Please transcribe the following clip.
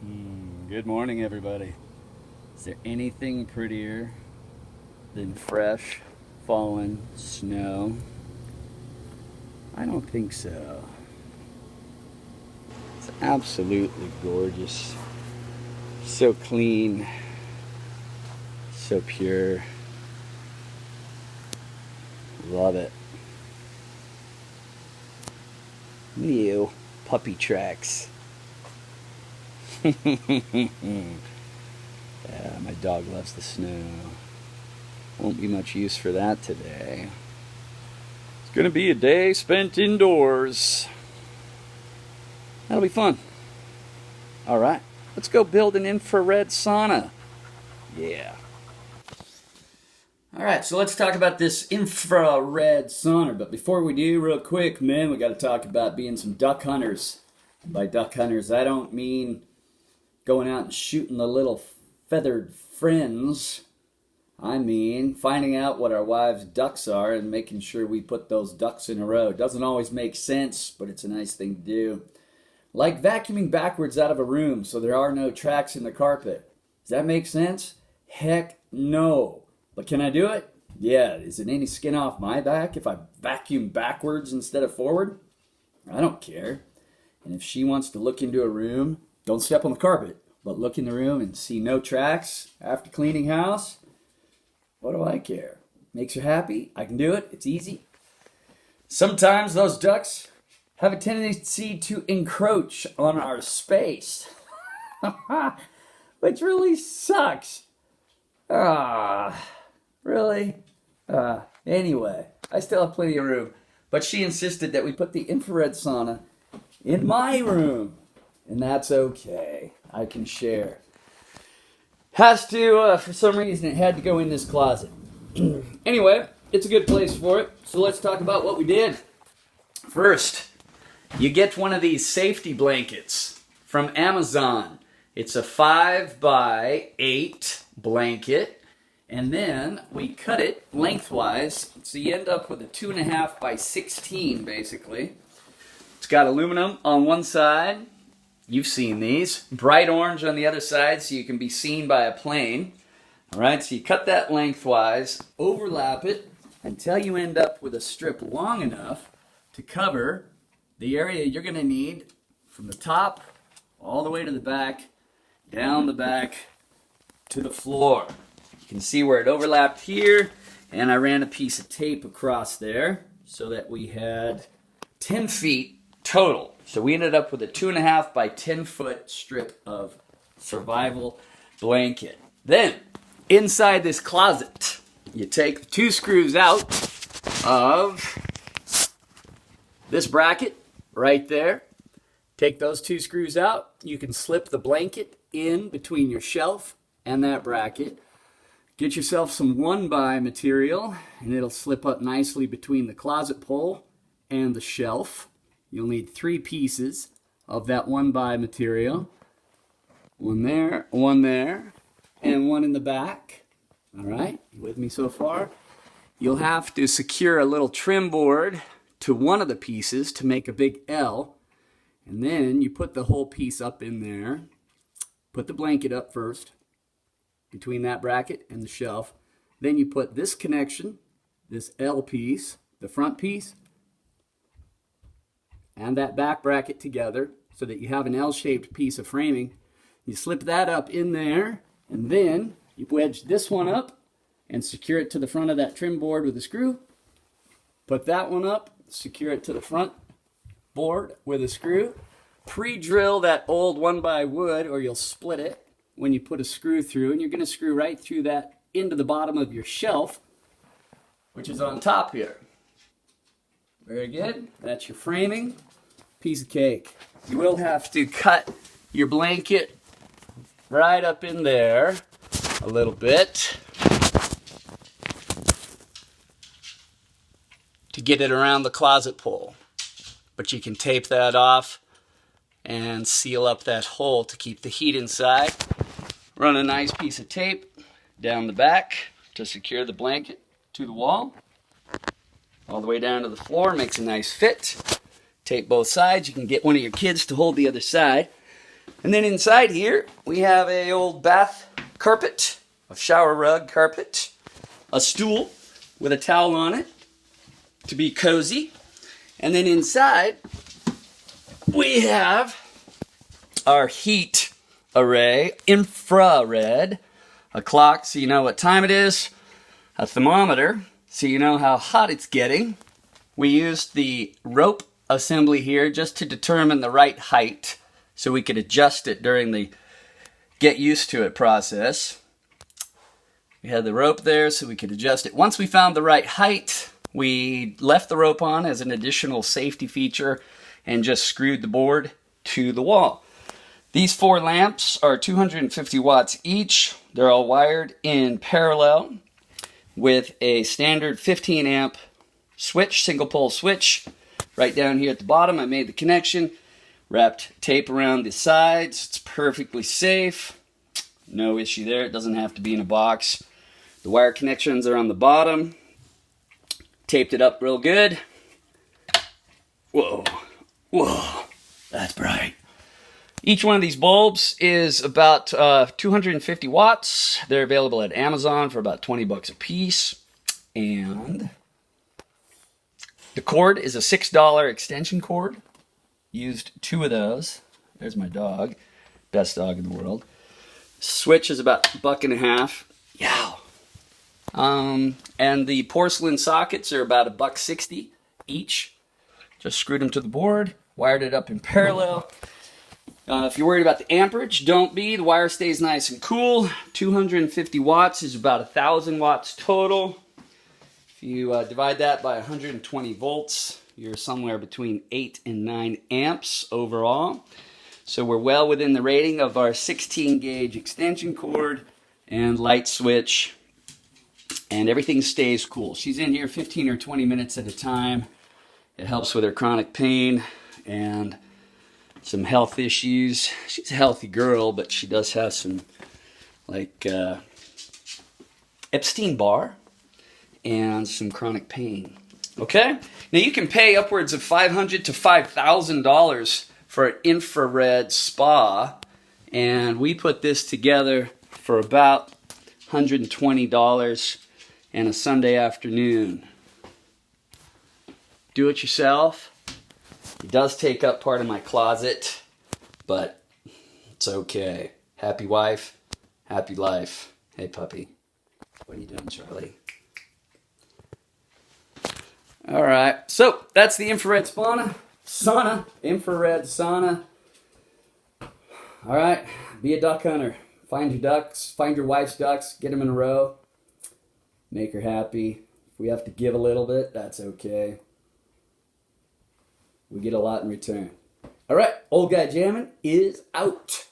Good morning, everybody. Is there anything prettier than fresh fallen snow? I don't think so. It's absolutely gorgeous. So clean, so pure. Love it. New puppy tracks. Yeah, my dog loves the snow. Won't be much use for that today. It's gonna be a day spent indoors. That'll be fun. All right, let's go build an infrared sauna. Yeah. All right, so let's talk about this infrared sauna. But before we do, real quick, man, we got to talk about being some duck hunters. By duck hunters, I don't mean going out and shooting the little feathered friends. I mean finding out what our wives' ducks are and making sure we put those ducks in a row. It doesn't always make sense, but it's a nice thing to do. Like vacuuming backwards out of a room so there are no tracks in the carpet. Does that make sense? Heck no. But can I do it? Yeah. Is it any skin off my back if I vacuum backwards instead of forward? I don't care. And if she wants to look into a room, don't step on the carpet, but look in the room and see no tracks after cleaning house, what do I care? Makes her happy. I can do it. It's easy. Sometimes those ducks have a tendency to encroach on our space, which really sucks. Really? Anyway, I still have plenty of room. But she insisted that we put the infrared sauna in my room. And that's okay. I can share. For some reason, it had to go in this closet. Anyway, it's a good place for it. So let's talk about what we did. First, you get one of these safety blankets from Amazon. It's a 5x8 blanket. And then we cut it lengthwise. So you end up with a 2.5x16, basically. It's got aluminum on one side. You've seen these. Bright orange on the other side so you can be seen by a plane. All right, so you cut that lengthwise, overlap it until you end up with a strip long enough to cover the area you're going to need from the top all the way to the back, down the back to the floor. You can see where it overlapped here, and I ran a piece of tape across there so that we had 10 feet total. So we ended up with a 2.5 by 10 foot strip of survival blanket. Then, inside this closet, you take the two screws out of this bracket right there. Take those two screws out. You can slip the blanket in between your shelf and that bracket. Get yourself some 1x material, and it'll slip up nicely between the closet pole and the shelf. You'll need 3 pieces of that 1x material. One there, and one in the back. All right, you with me so far? You'll have to secure a little trim board to one of the pieces to make a big L. And then you put the whole piece up in there. Put the blanket up first, between that bracket and the shelf. Then you put this connection, this L piece, the front piece, and that back bracket together so that you have an L-shaped piece of framing. You slip that up in there, and then you wedge this one up and secure it to the front of that trim board with a screw. Put that one up, secure it to the front board with a screw. Pre-drill that old 1x wood or you'll split it when you put a screw through, and you're going to screw right through that into the bottom of your shelf, which is on top here. Very good. That's your framing. Piece of cake. You will have to cut your blanket right up in there a little bit to get it around the closet pole. But you can tape that off and seal up that hole to keep the heat inside. Run a nice piece of tape down the back to secure the blanket to the wall. All the way down to the floor, makes a nice fit. Tape both sides. You can get one of your kids to hold the other side. And then inside here, we have a old bath carpet, a shower rug carpet, a stool with a towel on it to be cozy. And then inside, we have our heat array, infrared, a clock so you know what time it is, a thermometer so you know how hot it's getting. We used the rope assembly here just to determine the right height so we could adjust it during the get used to it process. We had the rope there so we could adjust it. Once we found the right height, we left the rope on as an additional safety feature and just screwed the board to the wall. These 4 lamps are 250 watts each. They're all wired in parallel with a standard 15 amp switch, single pole switch. Right down here at the bottom, I made the connection, wrapped tape around the sides. It's perfectly safe. No issue there. It doesn't have to be in a box. The wire connections are on the bottom. Taped it up real good. Whoa, whoa, that's bright. Each one of these bulbs is about 250 watts. They're available at Amazon for about 20 bucks a piece. And the cord is a $6 extension cord. Used 2 of those. There's my dog. Best dog in the world. Switch is about $1.50. Yow. And the porcelain sockets are about $1.60 each. Just screwed them to the board, wired it up in parallel. If you're worried about the amperage, don't be. The wire stays nice and cool. 250 watts is about 1,000 watts total. If you divide that by 120 volts, you're somewhere between 8 and 9 amps overall. So we're well within the rating of our 16 gauge extension cord and light switch. And everything stays cool. She's in here 15 or 20 minutes at a time. It helps with her chronic pain and some health issues. She's a healthy girl, but she does have some, like, Epstein-Barr and some chronic pain. Okay? Now, you can pay upwards of $500 to $5,000 for an infrared spa, and we put this together for about $120 and a Sunday afternoon. Do it yourself. It does take up part of my closet, but it's okay. Happy wife, happy life. Hey, puppy. What are you doing, Charlie? All right. So that's the infrared sauna. Infrared sauna. All right. Be a duck hunter. Find your ducks. Find your wife's ducks. Get them in a row. Make her happy. If we have to give a little bit, that's okay. We get a lot in return. All right, Old Guy Jammin' is out.